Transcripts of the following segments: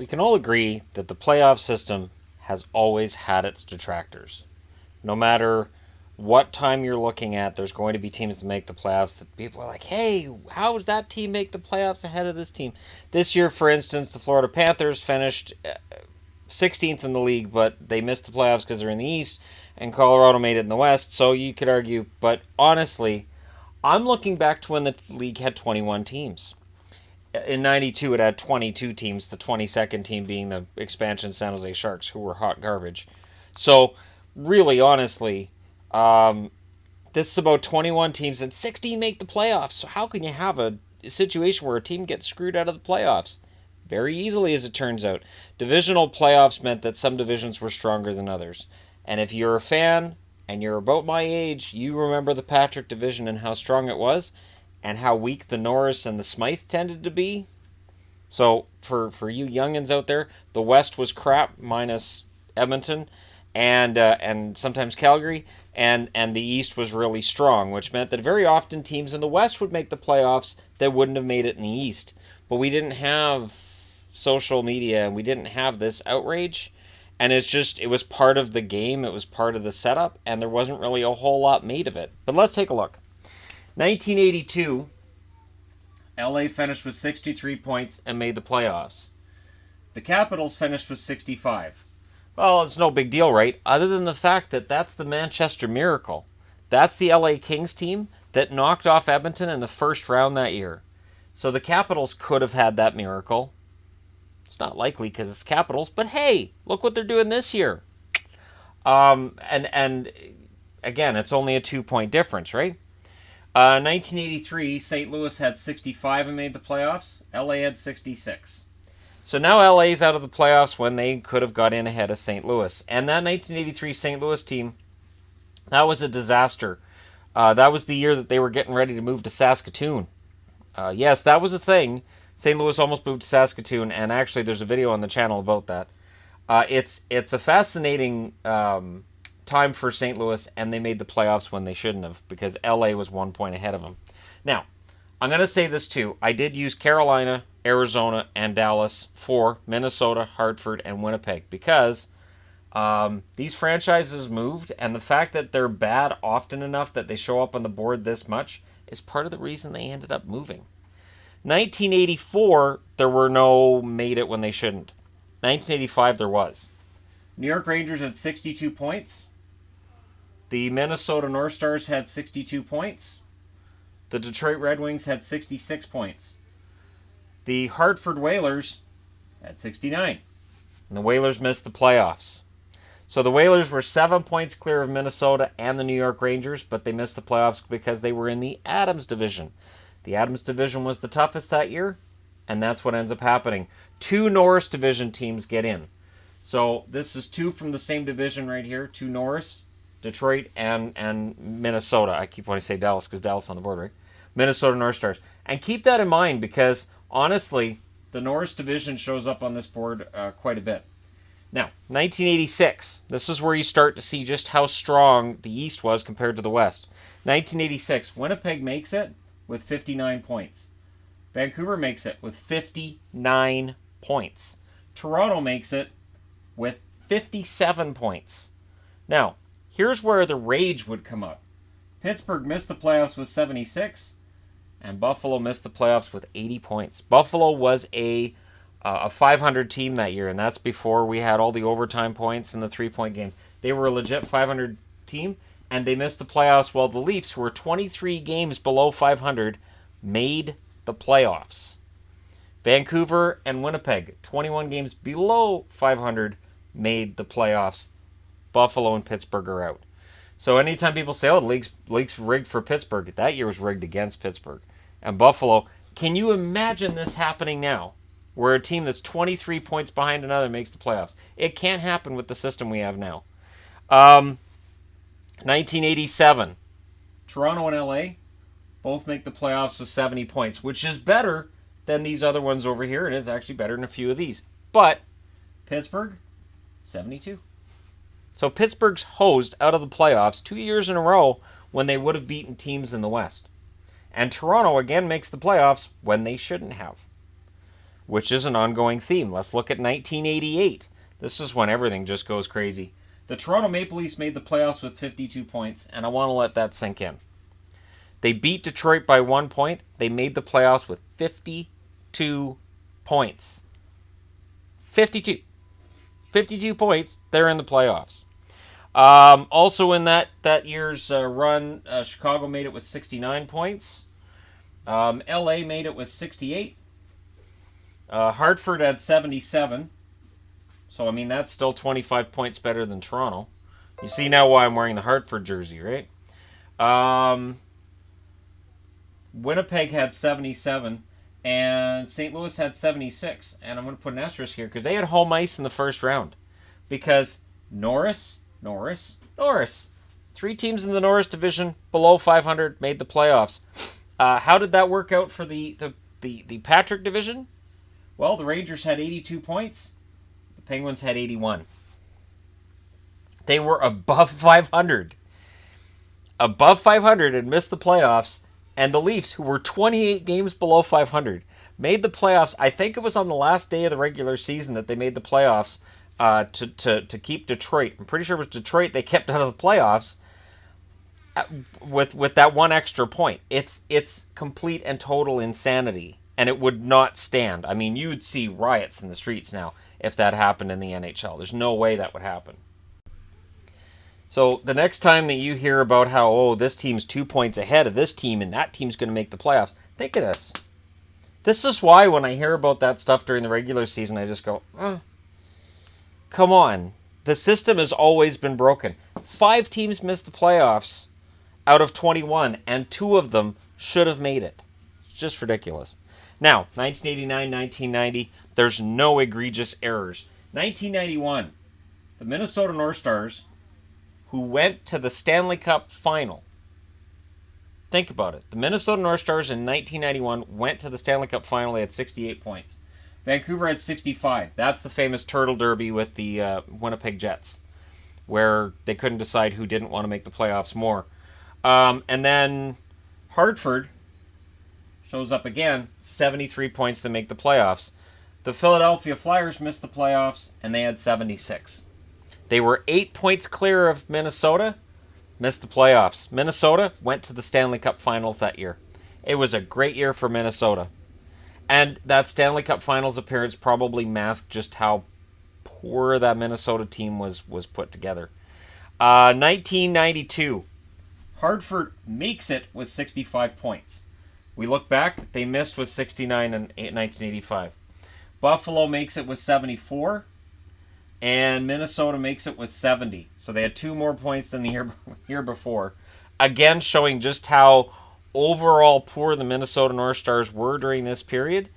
we can all agree that the playoff system has always had its detractors. No matter what time you're looking at, there's going to be teams that make the playoffs that people are like, hey, how does that team make the playoffs ahead of this team? This year, for instance, the Florida Panthers finished 16th in the league, but they missed the playoffs because they're in the East, and Colorado made it in the West, so you could argue. But honestly, I'm looking back to when the league had 21 teams. In 92, it had 22 teams, the 22nd team being the expansion San Jose Sharks, who were hot garbage. So, really, honestly, this is about 21 teams, and 16 make the playoffs. So how can you have a situation where a team gets screwed out of the playoffs? Very easily, as it turns out. Divisional playoffs meant that some divisions were stronger than others. And if you're a fan, and you're about my age, you remember the Patrick division and how strong it was, and how weak the Norris and the Smythe tended to be. So, for you youngins out there, the West was crap, minus Edmonton, and sometimes Calgary, and the East was really strong, which meant that very often teams in the West would make the playoffs that wouldn't have made it in the East. But we didn't have social media, and we didn't have this outrage, and it was part of the game, it was part of the setup, and there wasn't really a whole lot made of it. But let's take a look. 1982, LA finished with 63 points and made the playoffs. The Capitals finished with 65. Well, it's no big deal, right? Other than the fact that that's the Manchester Miracle. That's the LA Kings team that knocked off Edmonton in the first round that year. So the Capitals could have had that miracle. It's not likely because it's Capitals, but hey, look what they're doing this year. And again, it's only a 2-point difference, right? 1983, St. Louis had 65 and made the playoffs. LA had 66. So now LA's out of the playoffs when they could have got in ahead of St. Louis. And that 1983 St. Louis team, that was a disaster. That was the year that they were getting ready to move to Saskatoon. Yes, that was a thing. St. Louis almost moved to Saskatoon, and actually there's a video on the channel about that. It's a fascinating time for St. Louis, and they made the playoffs when they shouldn't have, because LA was 1 point ahead of them. Now, I'm going to say this too. I did use Carolina, Arizona, and Dallas for Minnesota, Hartford, and Winnipeg, because these franchises moved, and the fact that they're bad often enough that they show up on the board this much is part of the reason they ended up moving. 1984, there were no made it when they shouldn't. 1985, there was. New York Rangers had 62 points. The Minnesota North Stars had 62 points. The Detroit Red Wings had 66 points. The Hartford Whalers had 69. And the Whalers missed the playoffs. So the Whalers were 7 points clear of Minnesota and the New York Rangers, but they missed the playoffs because they were in the Adams division. The Adams division was the toughest that year, and that's what ends up happening. 2 Norris division teams get in. So this is 2 from the same division right here. 2 Norris, Detroit, and Minnesota. I keep wanting to say Dallas because Dallas on the board, right? Minnesota North Stars. And keep that in mind because, honestly, the Norris division shows up on this board quite a bit. Now, 1986. This is where you start to see just how strong the East was compared to the West. 1986. Winnipeg makes it with 59 points. Vancouver makes it with 59 points. Toronto makes it with 57 points. Now, here's where the rage would come up. Pittsburgh missed the playoffs with 76, and Buffalo missed the playoffs with 80 points. Buffalo was a 500 team that year, and that's before we had all the overtime points and the 3-point game. They were a legit 500 team, and they missed the playoffs while the Leafs, who were 23 games below 500, made the playoffs. Vancouver and Winnipeg, 21 games below 500, made the playoffs. Buffalo and Pittsburgh are out. So anytime people say, oh, the league's rigged for Pittsburgh, that year was rigged against Pittsburgh. And Buffalo, can you imagine this happening now? Where a team that's 23 points behind another makes the playoffs. It can't happen with the system we have now. 1987. Toronto and LA both make the playoffs with 70 points, which is better than these other ones over here, and it's actually better than a few of these. But Pittsburgh, 72. So Pittsburgh's hosed out of the playoffs 2 years in a row when they would have beaten teams in the West. And Toronto again makes the playoffs when they shouldn't have. which is an ongoing theme. Let's look at 1988. This is when everything just goes crazy. The Toronto Maple Leafs made the playoffs with 52 points, and I want to let that sink in. They beat Detroit by 1 point. They made the playoffs with 52 points. 52. 52 points. They're in the playoffs. Also in that year's run, Chicago made it with 69 points. LA made it with 68. Hartford had 77. So, I mean, that's still 25 points better than Toronto. You see now why I'm wearing the Hartford jersey, right? Winnipeg had 77. And St. Louis had 76. And I'm going to put an asterisk here because they had home ice in the first round. Because Norris. 3 teams in the Norris division below 500 made the playoffs. How did that work out for the Patrick division? Well, the Rangers had 82 points. The Penguins had 81. They were above 500. Above 500 and missed the playoffs. And the Leafs, who were 28 games below 500, made the playoffs. I think it was on the last day of the regular season that they made the playoffs to keep Detroit. I'm pretty sure it was Detroit they kept out of the playoffs with that one extra point. It's complete and total insanity, and it would not stand. I mean, you'd see riots in the streets now if that happened in the NHL. There's no way that would happen. So the next time that you hear about how, oh, this team's 2 points ahead of this team and that team's going to make the playoffs, think of this. This is why when I hear about that stuff during the regular season, I just go, come on. The system has always been broken. 5 teams missed the playoffs out of 21, and 2 of them should have made it. It's just ridiculous. Now, 1989, 1990, there's no egregious errors. 1991, the Minnesota North Stars, who went to the Stanley Cup final. Think about it. The Minnesota North Stars in 1991 went to the Stanley Cup final. They had 68 points. Vancouver had 65. That's the famous Turtle Derby with the Winnipeg Jets, where they couldn't decide who didn't want to make the playoffs more. And then Hartford shows up again, 73 points to make the playoffs. The Philadelphia Flyers missed the playoffs, and they had 76. They were 8 points clear of Minnesota, missed the playoffs. Minnesota went to the Stanley Cup Finals that year. It was a great year for Minnesota. And that Stanley Cup Finals appearance probably masked just how poor that Minnesota team was put together. 1992. Hartford makes it with 65 points. We look back, they missed with 69 in 1985. Buffalo makes it with 74. And Minnesota makes it with 70. So they had 2 more points than the year before. Again, showing just how overall poor the Minnesota North Stars were during this period.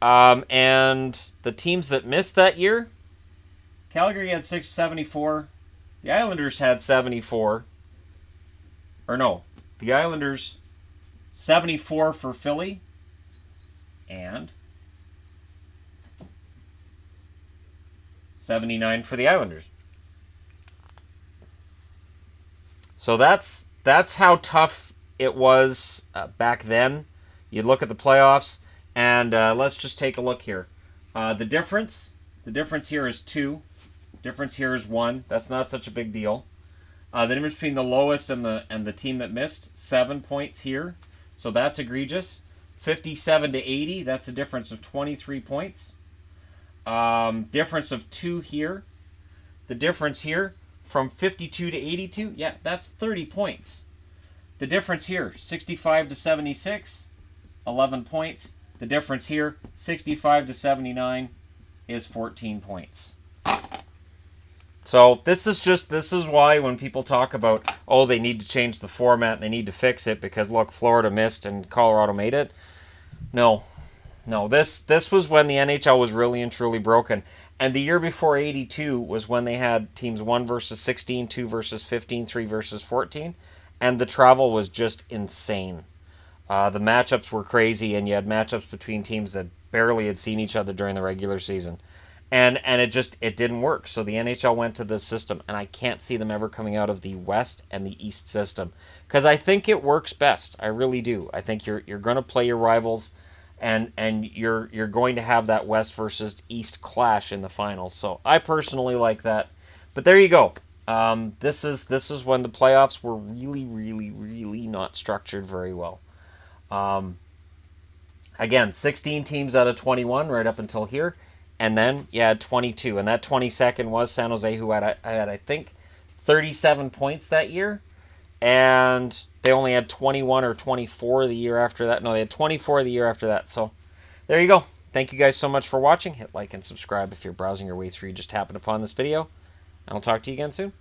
And the teams that missed that year, Calgary had 674. The Islanders had 74. Or no, the Islanders 74 for Philly. And 79 for the Islanders. So that's how tough it was back then. You look at the playoffs, and let's just take a look here. The difference here is 2. Difference here is 1. That's not such a big deal. The difference between the lowest and the team that missed, 7 points here. So that's egregious. 57 to 80, that's a difference of 23 points. Difference of 2 here. The difference here from 52 to 82, yeah, that's 30 points. The difference here, 65 to 76, 11 points. The difference here, 65 to 79, is 14 points. So this is why when people talk about, oh, they need to change the format, they need to fix it because look, Florida missed and Colorado made it. No, this was when the NHL was really and truly broken. And the year before 82 was when they had teams 1 versus 16, 2 versus 15, 3 versus 14. And the travel was just insane. The matchups were crazy, and you had matchups between teams that barely had seen each other during the regular season. And it didn't work. So the NHL went to this system, and I can't see them ever coming out of the West and the East system. Because I think it works best. I really do. I think you're going to play your rivals. and you're going to have that West versus East clash in the finals. So I personally like that. But there you go. This is when the playoffs were really not structured very well. Again, 16 teams out of 21 right up until here, and then you had 22, and that 22nd was San Jose, who had I think 37 points that year, and they only had 21 or 24 the year after that. No, they had 24 the year after that. So there you go. Thank you guys so much for watching. Hit like and subscribe if you're browsing your way through. You just happened upon this video, and I'll talk to you again soon.